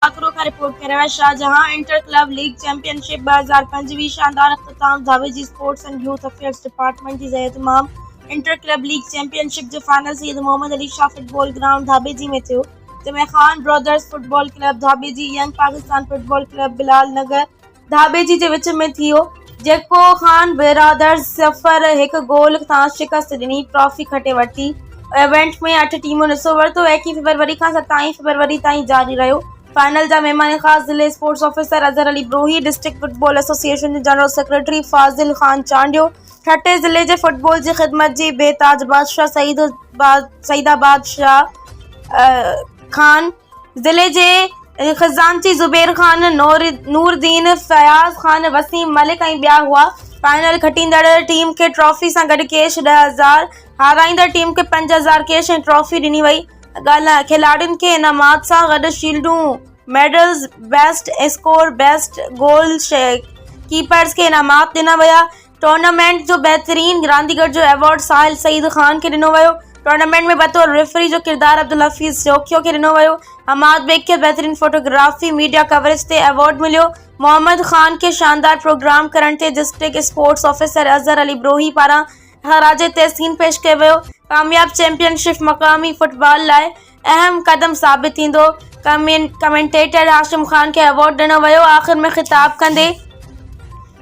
आकरो का रिपोर्ट करे हुए Shahjahan inter club league championship 2025 शानदार अख्ताम Dhabeji sports and youth affairs department की ज़ेर-ए-इत्माम इंटर क्लब लीग चैंपियनशिप जो final Syed Mohammad Ali Shah football ground Dhabeji में थियो, जंहिंमें Khan brothers football club Dhabeji young Pakistan football club Bilal Nagar Dhabeji के विच में थियो, जेको खान ब्रदर्स 0-1 गोल तां शिकस्त ॾिनी ट्रॉफी खटे वरिती। इवेंट में 8 टीमों हिस्सो वरितो। 21 फरवरी खां 27 फरवरी ताईं जारी रहियो। फाइनल जा मेहमान ख़ास ज़िले sports officer Azhar Ali Brohi, district football association जे जनरल सेक्रेटरी फाजिल खान चांडियो, ठटे ज़िले जे फुटबॉल जी ख़िदमत जी बेताज बादशाह सईदाबाद शाह खान, ज़िले जे खजानची ज़ुबैर खान, नूरदीन फयाज़ खान, वसीम मलिक ऐं ॿिया हुआ। फाइनल खटींदड़ टीम के ट्रॉफी सां गॾु कैश 10,000, हाराईंदड़ टीम के 5,000 कैश ऐं ट्रॉफी ॾिनी वई। खिलाड़ियुनि खे इनामात सां गॾु शील्डूं, medals, best score, best goalkeepers के इनामात ॾिना विया। टूर्नामेंट जो बहितरीन रांदीगर जो एवॉर्ड साहिल सईद खान खे ॾिनो वियो। टूर्नामेंट में बतौर रेफरी जो किरदार अब्दुल हफीज़ शौकियो खे ॾिनो वियो। हमाद बेग खे बहितरीन फोटोग्राफी मीडिया कवरेज ते एवॉर्ड मिलियो। मोहम्मद खान के शानदार प्रोग्राम करण ते district sports officer Azhar Ali Brohi पारां खराज तहसीन पेश कयो वियो। कामयाब चैंपियनशिप मक़ामी फुटबॉल लाइ अहम कदम साबित थींदो। कमेंटेटर हाशिम खान के एवॉर्ड ॾिनो वियो। आख़िर में ख़िताब कंदे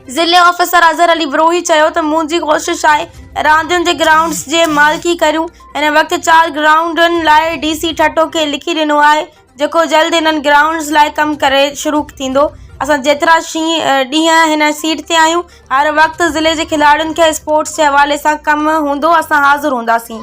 ज़िले ऑफिसर अज़हर अली ब्रोही चयो त मुंहिंजी कोशिश आहे रांदियुनि जे ग्राउंड्स जे मालिकी करियूं। हिन वक़्तु 4 ग्राउंडनि लाइ DC ठटो खे लिखी ॾिनो आहे, जेको जल्द इन्हनि ग्राउंड्स लाइ कमु करे शुरू थींदो। असां जेतिरा ॾींहं हिन सीट ते आहियूं, हर वक़्तु ज़िले जे खिलाड़ियुनि खे स्पोर्ट्स जे हवाले सां कमु हूंदो, असां हाज़िर हूंदासीं।